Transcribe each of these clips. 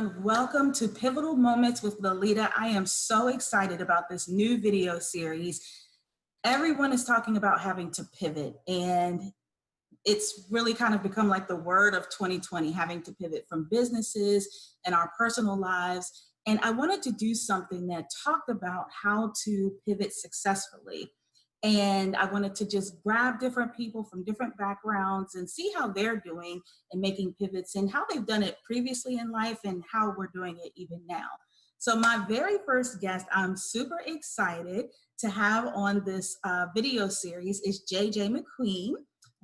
everyone. Welcome to Pivotal Moments with Liletta. I am so excited about this new video series. Everyone is talking about having to pivot, and it's really kind of become like the word of 2020, having to pivot from businesses and our personal lives. And I wanted to do something that talked about how to pivot successfully. And I wanted to just grab different people from different backgrounds and see how they're doing and making pivots and how they've done it previously in life and how we're doing it even now. So my very first guest, I'm super excited to have on this video series is JJ McQueen.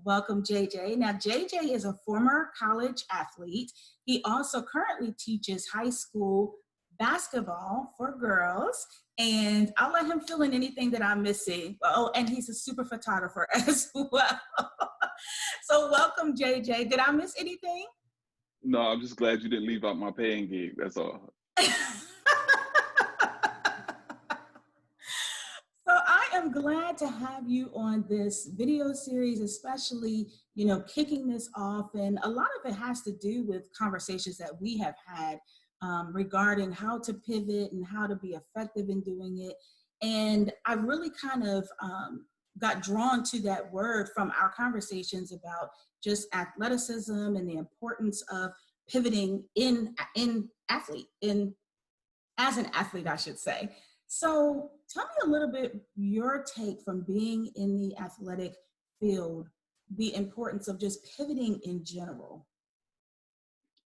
Welcome, JJ. Now, JJ is a former college athlete. He also currently teaches high school basketball for girls, and I'll let him fill in anything that I'm missing. Oh, and he's a super photographer as well. So welcome, JJ. Did I miss anything? No, I'm just glad you didn't leave out my paying gig. That's all. So I am glad to have you on this video series, especially, kicking this off. And a lot of it has to do with conversations that we have had regarding how to pivot and how to be effective in doing it. And I really kind of got drawn to that word from our conversations about just athleticism and the importance of pivoting as an athlete, I should say. So tell me a little bit your take from being in the athletic field, the importance of just pivoting in general.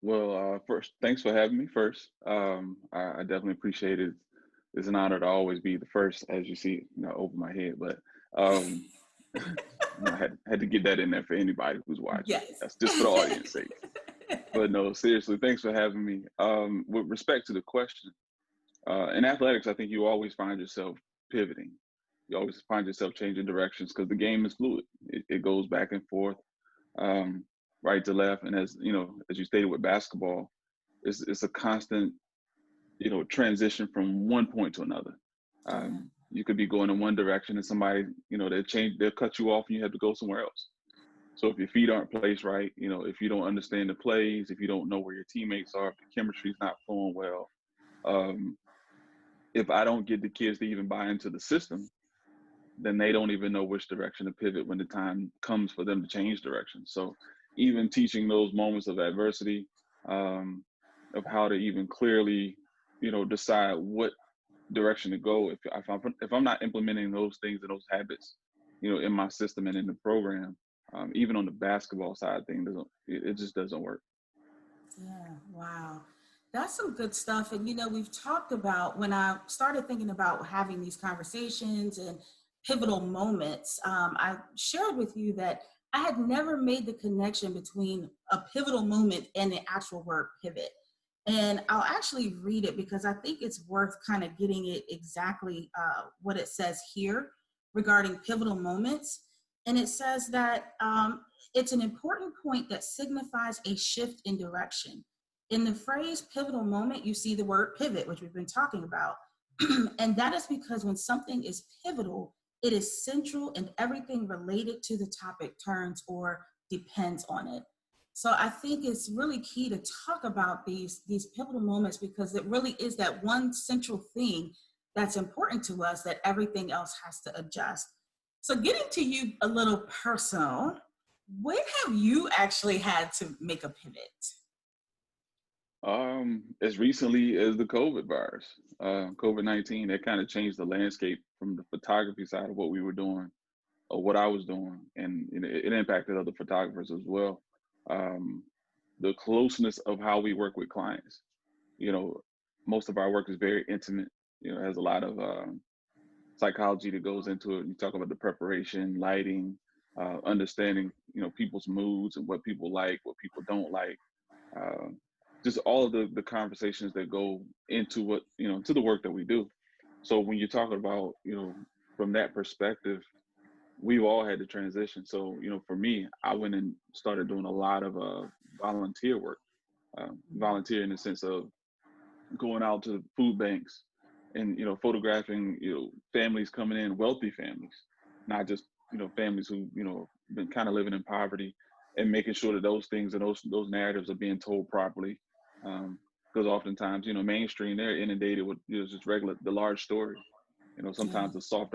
Well, first, thanks for having me first. I definitely appreciate it. It's an honor to always be the first, as you see, over my head. But I had to get that in there for anybody who's watching. Yes. That's just for the audience sake. But no, seriously, thanks for having me. With respect to the question, in athletics, I think you always find yourself pivoting. You always find yourself changing directions because the game is fluid. It goes back and forth, right to left. And as you stated with basketball, it's a constant, transition from one point to another. You could be going in one direction and somebody, they'll cut you off and you have to go somewhere else. So if your feet aren't placed right, if you don't understand the plays, if you don't know where your teammates are, if the chemistry's not flowing well, if I don't get the kids to even buy into the system, then they don't even know which direction to pivot when the time comes for them to change direction. So even teaching those moments of adversity, of how to even clearly, decide what direction to go. If I'm not implementing those things and those habits, in my system and in the program, even on the basketball side of things, it just doesn't work. Yeah, wow. That's some good stuff. And, we've talked about when I started thinking about having these conversations and pivotal moments, I shared with you that I had never made the connection between a pivotal moment and the actual word pivot. And I'll actually read it because I think it's worth kind of getting it exactly what it says here regarding pivotal moments. And it says that it's an important point that signifies a shift in direction. In the phrase pivotal moment, you see the word pivot, which we've been talking about. And that is because when something is pivotal, it is central and everything related to the topic turns or depends on it. So I think it's really key to talk about these pivotal moments because it really is that one central thing that's important to us that everything else has to adjust. So getting to you a little personal, when have you actually had to make a pivot? As recently as the COVID virus, COVID-19, that kind of changed the landscape from the photography side of what we were doing or what I was doing. And it impacted other photographers as well. The closeness of how we work with clients, most of our work is very intimate, it has a lot of psychology that goes into it. You talk about the preparation, lighting, understanding, people's moods and what people like, what people don't like. Just all of the conversations that go into what, to the work that we do. So when you're talking about, from that perspective, we've all had to transition. So, for me, I went and started doing a lot of volunteer work, volunteer in the sense of going out to food banks and, photographing, families coming in, wealthy families, not just, families who, been kind of living in poverty and making sure that those things and those narratives are being told properly. because oftentimes, mainstream, they're inundated with just regular, the large story. Yeah. Sometimes the soft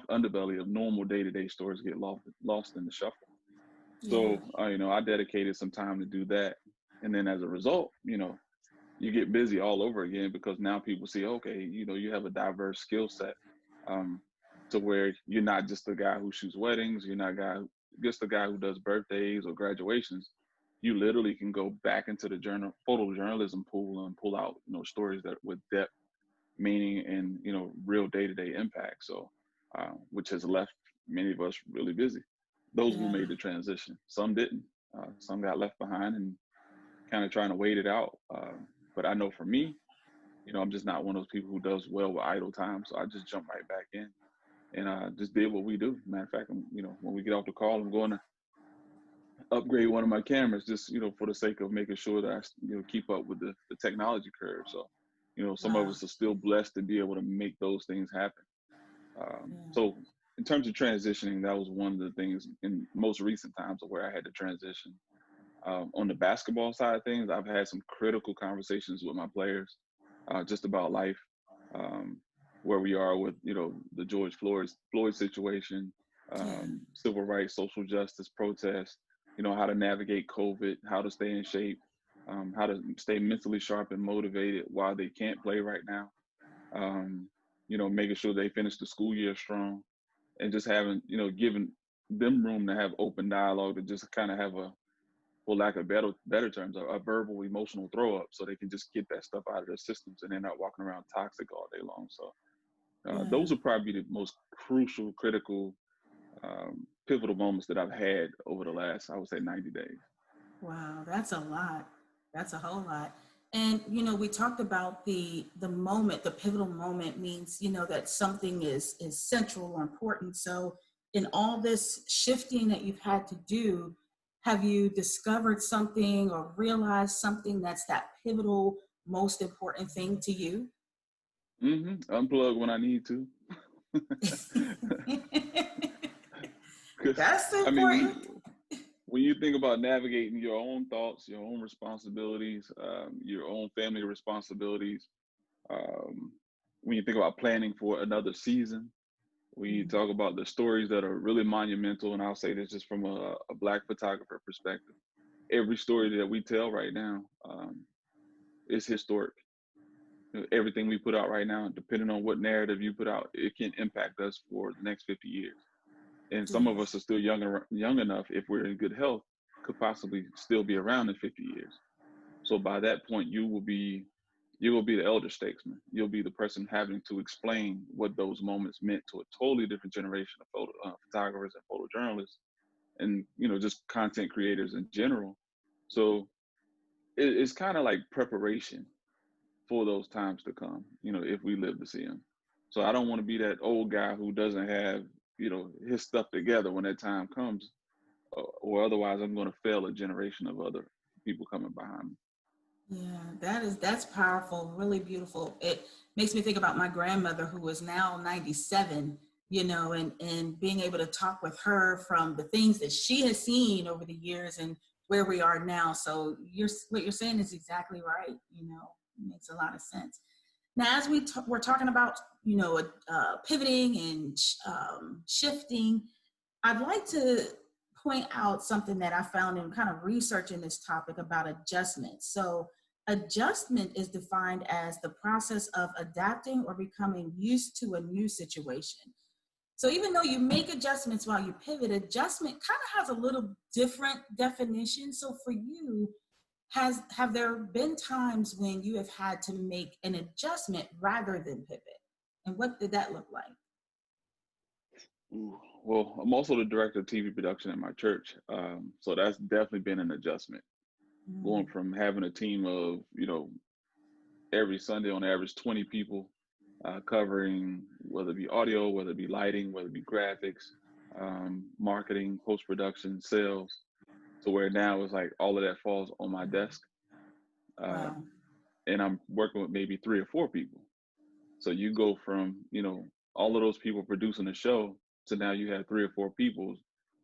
underbelly of normal day-to-day stories get lost in the shuffle. Yeah. So, I dedicated some time to do that. And then as a result, you get busy all over again because now people see, okay, you have a diverse skill set, um, to where you're not just the guy who shoots weddings, you're not just the guy who does birthdays or graduations. You literally can go back into the photojournalism pool and pull out, stories that with depth, meaning, and real day-to-day impact. So, which has left many of us really busy. Those who Yeah. made the transition, some didn't. Some got left behind and kind of trying to wait it out. But I know for me, I'm just not one of those people who does well with idle time. So I just jump right back in and just did what we do. Matter of fact, when we get off the call, I'm going to upgrade one of my cameras just, for the sake of making sure that I, keep up with the technology curve. So, some of Wow. us are still blessed to be able to make those things happen. Yeah. So in terms of transitioning, that was one of the things in most recent times of where I had to transition. On the basketball side of things, I've had some critical conversations with my players, just about life, um, where we are with the George Floyd situation, Yeah. civil rights, social justice protests. How to navigate COVID, how to stay in shape, how to stay mentally sharp and motivated while they can't play right now. Um, Making sure they finish the school year strong, and just having giving them room to have open dialogue, to just kind of have a, for lack of better terms, a verbal emotional throw up, so they can just get that stuff out of their systems and they're not walking around toxic all day long. So Yeah. those are probably the most crucial, critical, pivotal moments that I've had over the last, I would say, 90 days. Wow, that's a lot. That's a whole lot. And we talked about the moment, the pivotal moment means, that something is central or important. So in all this shifting that you've had to do, have you discovered something or realized something that's that pivotal, most important thing to you? Unplug when I need to. Because That's I mean, important. when you think about navigating your own thoughts, your own responsibilities, your own family responsibilities, um, when you think about planning for another season, when you Mhm. talk about the stories that are really monumental, and I'll say this just from a Black photographer perspective, every story that we tell right now, is historic. Everything we put out right now, depending on what narrative you put out, it can impact us for the next 50 years. And some of us Yes. are still young enough, if we're in good health, could possibly still be around in 50 years. So by that point, you will be the elder statesman. You'll be the person having to explain what those moments meant to a totally different generation of photographers and photojournalists, and just content creators in general. So it's kind of like preparation for those times to come. If we live to see them. So I don't want to be that old guy who doesn't have his stuff together when that time comes, or otherwise I'm going to fail a generation of other people coming behind me. Yeah, that's powerful, really beautiful. It makes me think about my grandmother who is now 97, and being able to talk with her from the things that she has seen over the years and where we are now. So what you're saying is exactly right. It makes a lot of sense. Now, as we're talking about, pivoting and shifting, I'd like to point out something that I found in kind of researching this topic about adjustment. So, adjustment is defined as the process of adapting or becoming used to a new situation. So, even though you make adjustments while you pivot, adjustment kind of has a little different definition. So, for you, have there been times when you have had to make an adjustment rather than pivot? And what did that look like? Ooh, well, I'm also the director of TV production at my church, so that's definitely been an adjustment. Going Mm, from having a team of every Sunday on average 20 people, covering whether it be audio, whether it be lighting, whether it be graphics, marketing, post production, sales, to where now it's like all of that falls on my desk, wow. um, and I'm working with maybe 3 or 4 people. So you go from all of those people producing a show to now you have 3 or 4 people,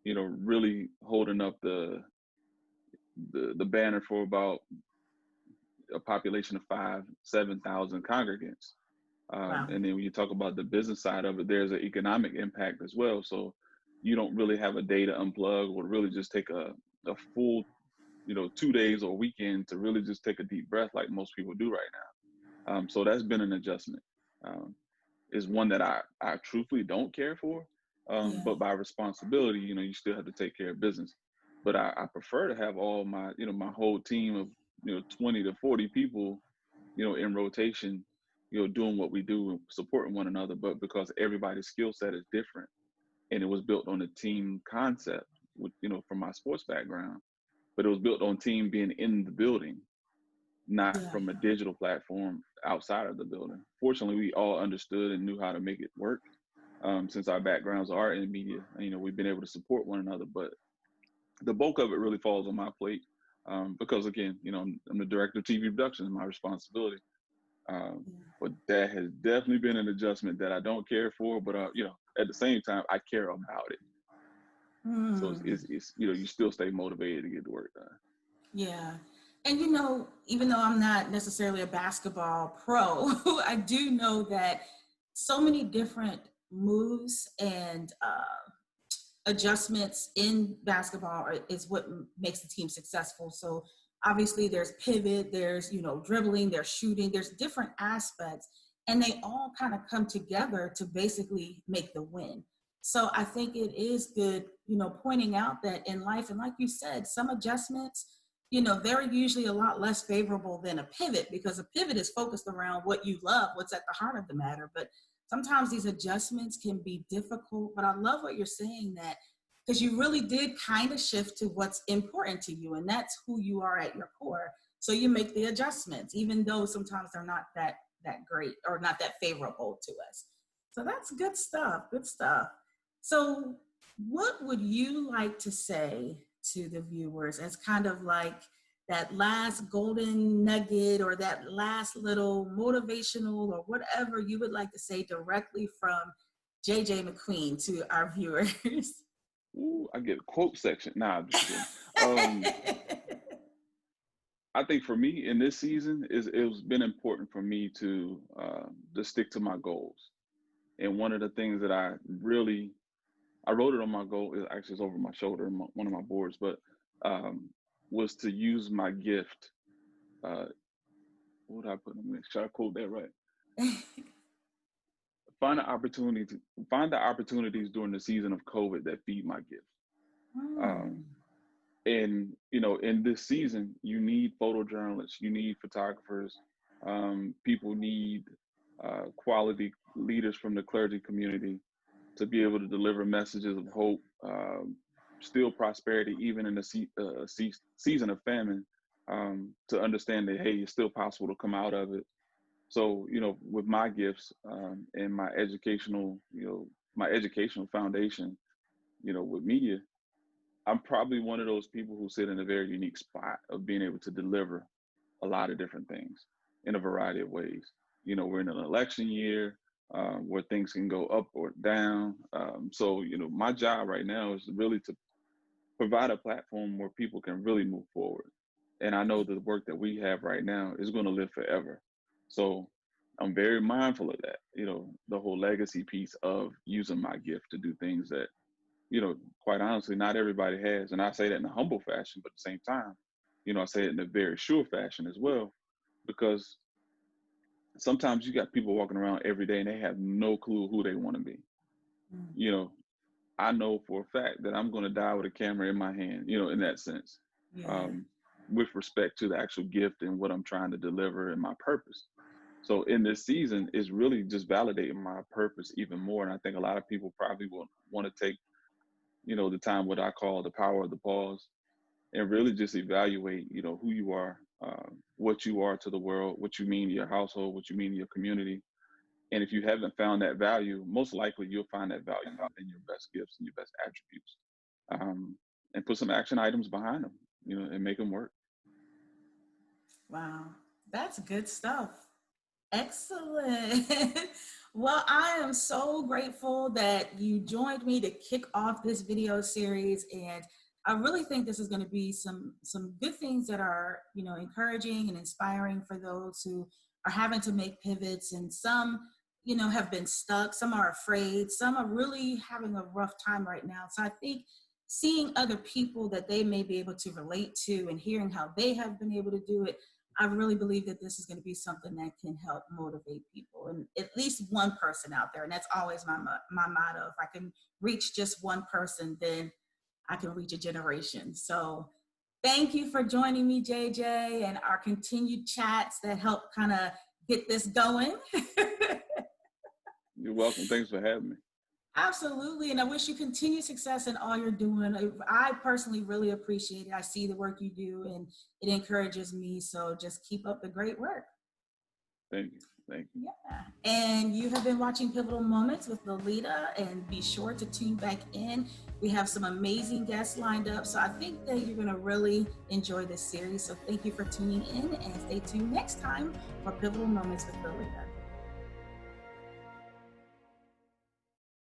really holding up the banner for about a population of 7,000 congregants. Wow. And then when you talk about the business side of it, there's an economic impact as well. So you don't really have a day to unplug or really just take a full, 2 days or weekend to really just take a deep breath like most people do right now. So that's been an adjustment. Um, is one that I truthfully don't care for. Yeah. But by responsibility, you still have to take care of business. But I prefer to have all my, my whole team of, 20 to 40 people, in rotation, doing what we do and supporting one another. But because everybody's skill set is different and it was built on a team concept, with, from my sports background, but it was built on team being in the building, not Yeah. from a digital platform outside of the building. Fortunately, we all understood and knew how to make it work. Since our backgrounds are in media, we've been able to support one another. But the bulk of it really falls on my plate because, again, I'm the director of TV production, my responsibility. But that has definitely been an adjustment that I don't care for, but at the same time, I care about it. So Mm. it's you still stay motivated to get the work done. Yeah. And even though I'm not necessarily a basketball pro, I do know that so many different moves and adjustments in basketball is what makes the team successful. So obviously there's pivot, there's, dribbling, there's shooting, there's different aspects, and they all kind of come together to basically make the win. So I think it is good, pointing out that in life, and like you said, some adjustments, they're usually a lot less favorable than a pivot, because a pivot is focused around what you love, what's at the heart of the matter. But sometimes these adjustments can be difficult. But I love what you're saying, that because you really did kind of shift to what's important to you, and that's who you are at your core. So you make the adjustments, even though sometimes they're not that great or not that favorable to us. So that's good stuff. Good stuff. So what would you like to say to the viewers as kind of like that last golden nugget, or that last little motivational, or whatever you would like to say directly from JJ McQueen to our viewers? Ooh, I get a quote section. Nah, I'm just kidding. I think for me in this season it's been important for me to stick to my goals. And one of the things that I wrote it on my goal, is actually it's over my shoulder in one of my boards, but um, was to use my gift. Uh, what would I put in there? Should I quote that right? Find the opportunities during the season of COVID that feed my gift. Um, Hmm. and in this season, you need photojournalists, you need photographers, people need quality leaders from the clergy community to be able to deliver messages of hope, still prosperity, even in the season of famine, to understand that, hey, it's still possible to come out of it. So, with my gifts and my educational foundation, with media, I'm probably one of those people who sit in a very unique spot of being able to deliver a lot of different things in a variety of ways. We're in an election year where things can go up or down. So, my job right now is really to provide a platform where people can really move forward. And I know that the work that we have right now is going to live forever. So I'm very mindful of that, the whole legacy piece of using my gift to do things that, quite honestly, not everybody has. And I say that in a humble fashion, but at the same time, I say it in a very sure fashion as well, because sometimes you got people walking around every day and they have no clue who they want to be. You know, I know for a fact that I'm going to die with a camera in my hand, in that sense, Yeah. um, with respect to the actual gift and what I'm trying to deliver and my purpose. So in this season, it's really just validating my purpose even more. And I think a lot of people probably will want to take, the time, what I call the power of the pause, and really just evaluate, who you are, what you are to the world, what you mean to your household, what you mean to your community. And if you haven't found that value, most likely you'll find that value in your best gifts and your best attributes, and put some action items behind them, and make them work. Wow. That's good stuff. Excellent. Well, I am so grateful that you joined me to kick off this video series. And I really think this is going to be some good things that are, encouraging and inspiring for those who are having to make pivots, and some, have been stuck, some are afraid, some are really having a rough time right now. So I think seeing other people that they may be able to relate to and hearing how they have been able to do it, I really believe that this is going to be something that can help motivate people, and at least one person out there. And that's always my motto. If I can reach just one person, then I can reach a generation. So thank you for joining me, JJ, and our continued chats that help kind of get this going. You're welcome. Thanks for having me. Absolutely. And I wish you continued success in all you're doing. I personally really appreciate it. I see the work you do and it encourages me. So just keep up the great work. Thank you. Thank you. Yeah. And you have been watching Pivotal Moments with Liletta, and be sure to tune back in. We have some amazing guests lined up. So I think that you're going to really enjoy this series. So thank you for tuning in, and stay tuned next time for Pivotal Moments with Liletta.